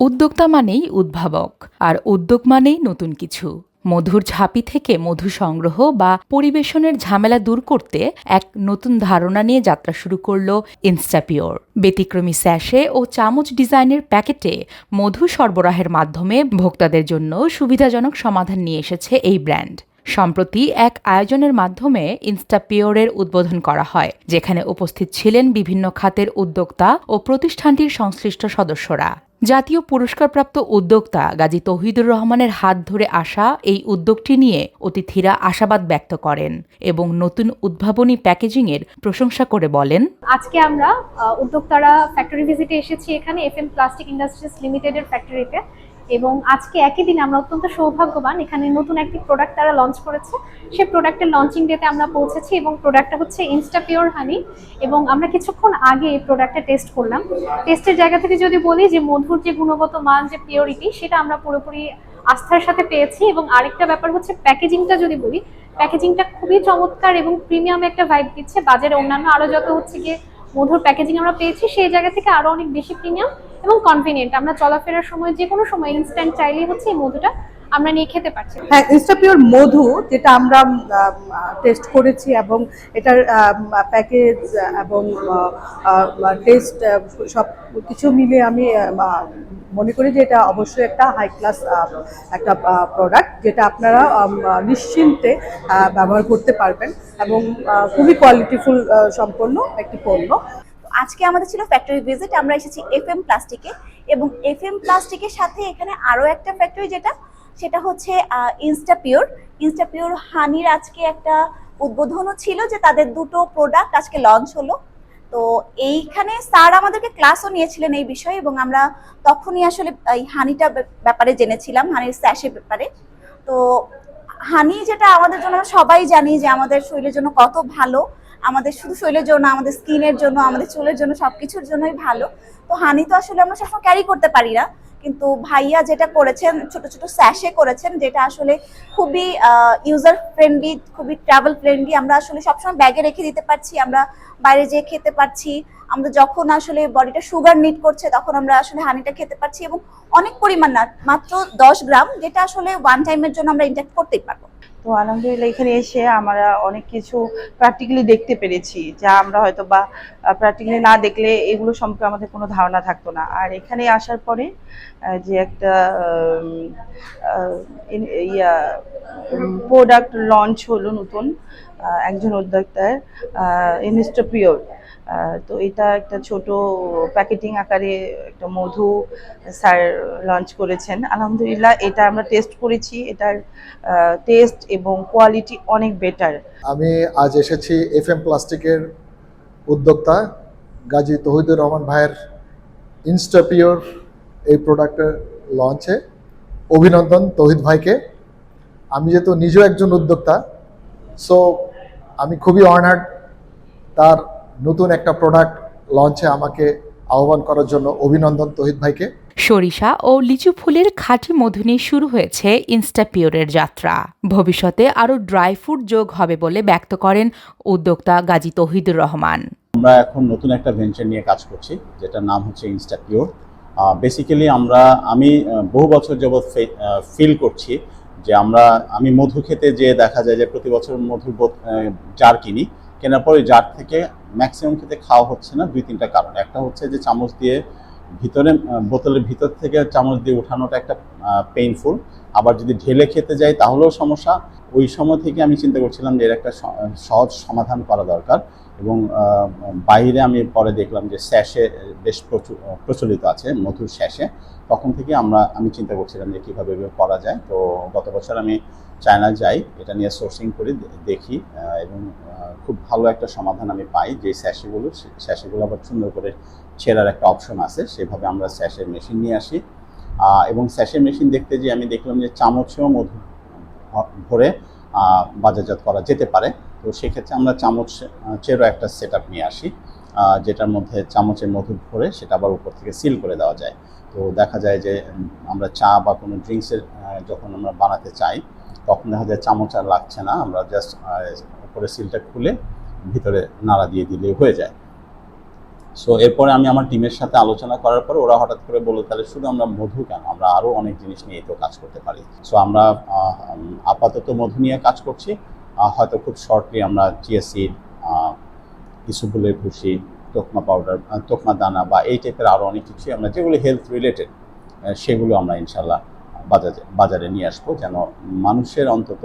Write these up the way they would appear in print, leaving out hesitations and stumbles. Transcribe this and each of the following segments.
উদ্যোক্তা মানেই উদ্ভাবক, আর উদ্যোগ মানেই নতুন কিছু। মধুর ঝাঁপি থেকে মধু সংগ্রহ বা পরিবেশনের ঝামেলা দূর করতে এক নতুন ধারণা নিয়ে যাত্রা শুরু করল ইনস্টাপিওর। ব্যতিক্রমী স্যাশে ও চামচ ডিজাইনের প্যাকেটে মধু সরবরাহের মাধ্যমে ভোক্তাদের জন্য সুবিধাজনক সমাধান নিয়ে এসেছে এই ব্র্যান্ড। সম্প্রতি এক আয়োজনের মাধ্যমে ইনস্টাপিওরের উদ্বোধন করা হয়, যেখানে উপস্থিত ছিলেন বিভিন্ন খাতের উদ্যোক্তা ও প্রতিষ্ঠানটির সংশ্লিষ্ট সদস্যরা। জাতীয় পুরস্কারপ্রাপ্ত উদ্যোক্তা গাজী তৌহিদুর রহমানের হাত ধরে আসা এই উদ্যোগটি নিয়ে অতিথিরা আশাবাদ ব্যক্ত করেন এবং নতুন উদ্ভাবনী প্যাকেজিংয়ের প্রশংসা করে বলেন, আজকে আমরা উদ্যোক্তারা ফ্যাক্টরি ভিজিটে এসেছি এখানে এফএম প্লাস্টিক ইন্ডাস্ট্রিজ লিমিটেডের ফ্যাক্টরিতে। এবং আজকে একই দিনে আমরা অত্যন্ত সৌভাগ্যবান, এখানে নতুন একটি প্রোডাক্ট তারা লঞ্চ করেছে। সেই প্রোডাক্টের লঞ্চিং ডেতে আমরা পৌঁছেছি এবং প্রোডাক্টটা হচ্ছে ইনস্টাপিওর হানি। এবং আমরা কিছুক্ষণ আগে এই প্রোডাক্টটা টেস্ট করলাম। টেস্টের জায়গা থেকে যদি বলি যে মধুর যে গুণগত মান, যে পিওরিটি, সেটা আমরা পুরোপুরি আস্থার সাথে পেয়েছি। এবং আরেকটা ব্যাপার হচ্ছে প্যাকেজিংটা যদি বলি, প্যাকেজিংটা খুবই চমৎকার এবং প্রিমিয়াম একটা ভাইব দিচ্ছে। বাজারে অন্যান্য আরো যত হচ্ছে গিয়ে মধুর প্যাকেজিং আমরা পেয়েছি, সেই জায়গা থেকে আরো অনেক বেশি প্রিমিয়াম এবং কনভিনিয়েন্ট। আমরা চলাফেরার সময় যে কোনো সময় ইনস্ট্যান্ট চাইলেই হচ্ছে এই মধুটা আমরা নিয়ে খেতে পারছি। হ্যাঁ, ইনস্টাপিওর মধু যেটা আমরা টেস্ট করেছি এবং এটার প্যাকেজ এবং টেস্ট সব কিছু মিলে আমি মনে করি যে এটা অবশ্যই একটা হাই ক্লাস একটা প্রোডাক্ট, যেটা আপনারা নিশ্চিন্তে ব্যবহার করতে পারবেন এবং খুবই কোয়ালিটিফুল সম্পন্ন একটি পণ্য। আজকে আমাদের ছিল ফ্যাক্টরি ভিজিট, আমরা এসেছি এফএম প্লাস্টিকে। এবং এফএম প্লাস্টিকের সাথে এখানে আরো একটা ফ্যাক্টরি সেটা হচ্ছে ইনস্টাপিওর হানির আজকে একটা উদ্বোধনও ছিল, যে তাদের দুটো প্রোডাক্ট আজকে লঞ্চ হলো। তো এইখানে স্যার আমাদেরকে ক্লাসও নিয়েছিলেন এই বিষয়ে, এবং আমরা তখনই আসলে এই হানিটা ব্যাপারে জেনেছিলাম, হানির স্যাশের ব্যাপারে। তো হানি যেটা আমাদের জন্য, আমরা সবাই জানি যে আমাদের শরীরের জন্য কত ভালো, আমাদের শুধু শরীরের জন্য, আমাদের স্কিনের জন্য, আমাদের চুলের জন্য, সবকিছুর জন্যই ভালো। তো হানি তো আসলে আমরা সবসময় ক্যারি করতে পারি না, কিন্তু ভাইয়া যেটা করেছেন, ছোট ছোট স্যাশে করেছেন, যেটা আসলে খুবই ইউজার ফ্রেন্ডলি, খুবই ট্রাভেল ফ্রেন্ডলি। আমরা আসলে সবসময় ব্যাগে রেখে দিতে পারছি, আমরা বাইরে যেয়ে খেতে পারছি। আমরা যখন আসলে বডিটা সুগার নিড করছে, তখন আমরা আসলে হানিটা খেতে পারছি, এবং অনেক পরিমাণ না, মাত্র 10 গ্রাম, যেটা আসলে ওয়ান টাইমের জন্য আমরা ইনটেক করতেই পারবো। তো আলহামদুলিল্লাহ, এখানে এসে আমরা অনেক কিছু প্র্যাকটিক্যালি দেখতে পেরেছি, যা আমরা হয়তো বা প্র্যাকটিক্যালি না দেখলে এগুলো সম্পর্কে আমাদের কোনো ধারণা থাকতো না। আর এখানে আসার পরে যে একটা প্রোডাক্ট লঞ্চ হলো নতুন একজন উদ্যোক্তার, ইনস্টাপিওর। তো এটা একটা ছোট প্যাকেটিং আকারে একটা মধু স্যার লঞ্চ করেছেন। আলহামদুলিল্লাহ, এটা আমরা টেস্ট করেছি, এটার টেস্ট এবং কোয়ালিটি অনেক বেটার। আমি আজ এসেছি এফএম প্লাস্টিকের উদ্যোক্তা গাজী তৌহিদুর রহমান ভাইয়ের ইনস্টাপিওর এই প্রোডাক্টের লঞ্চে। অভিনন্দন তৌহিদ ভাইকে। আমি যেহেতু নিজেও একজন উদ্যোক্তা, সো আমি খুবই অনার্ড তার নতুন একটা প্রোডাক্ট লঞ্চে আমাকে আহ্বান করার জন্য। অভিনন্দন তৌহিদ ভাইকে। সরিষা ও লিচু ফুলের খাঁটি মধু নিয়ে শুরু হয়েছে ইনস্টাপিওরের যাত্রা। ভবিষ্যতে আরও ড্রাই ফ্রুট যোগ হবে বলে ব্যক্ত করেন উদ্যোক্তা গাজী তৌহিদুর রহমান। আমরা এখন নতুন একটা ভেঞ্চার নিয়ে কাজ করছি, যেটার নাম হচ্ছে ইনস্টাপিওর। বেসিক্যালি আমি বহু বছর যাবৎ ফিল করছি যে আমি মধু খেতে যে দেখা যায় যে প্রতি বছর মধুর জার কিনি, কেনার পরে জার থেকে ম্যাক্সিমাম খেতে খাওয়া হচ্ছে না। 2-3টা কারণ। একটা হচ্ছে যে চামচ দিয়ে বোতলের ভিতর থেকে চামচ দিয়ে উঠানোটা একটা পেইনফুল। আবার যদি ঢেলে খেতে যাই তাহলেও সমস্যা। ওই সময় থেকে আমি চিন্তা করছিলাম যে এর একটা সহজ সমাধান করা দরকার। এবং বাইরে আমি পরে দেখলাম যে স্যাশে বেশ প্রচলিত আছে, মধুর স্যাশে। তখন থেকে আমি চিন্তা করছিলাম যে কীভাবে করা যায়। তো গত বছর আমি চায়না যাই, এটা নিয়ে সোর্সিং করে দেখি, এবং খুব ভালো একটা সমাধান আমি পাই। যে স্যাশেগুলো আবার সুন্দর করে ছেঁড়ার একটা অপশন আছে, সেভাবে আমরা স্যাশের মেশিন নিয়ে আসি। এবং স্যাশের মেশিন দেখতে যে আমি দেখলাম যে চামচেও মধু ভরে বাজারজাত করা যেতে পারে। তো সেক্ষেত্রে আমরা চামচেরও একটা সেট আপ নিয়ে আসি, যেটার মধ্যে চামচের মধু ভরে সেটা আবার উপর থেকে সিল করে দেওয়া যায়। তো দেখা যায় যে আমরা চা বা কোনো ড্রিঙ্কসের যখন আমরা বানাতে চাই, তখন দেখা যায় চামচ আর লাগছে না, আমরা জাস্ট উপরে সিলটা খুলে ভিতরে নাড়া দিয়ে দিলেই হয়ে যায়। সো এরপরে আমি আমার টিমের সাথে আলোচনা করার পর ওরা হঠাৎ করে বললো তাহলে শুধু আমরা মধু কেন, আমরা আরও অনেক জিনিস নিয়ে তো কাজ করতে পারি। সো আমরা আপাতত মধু নিয়ে কাজ করছি, হয়তো খুব শর্টলি আমরা চিয়া সিড, ইসুবুলের ভুসি, তোকমা পাউডার, তোকমা দানা বা এই টাইপের আরও অনেক কিছু আমরা যেগুলো হেলথ রিলেটেড সেগুলো আমরা ইনশাল্লাহ বাজারে নিয়ে আসবো, যেন মানুষের অন্তত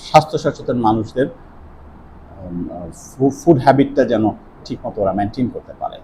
স্বাস্থ্য সচেতন মানুষদের ফুড হ্যাবিটটা যেন ঠিকমতো ওরা মেনটেন করতে পারে।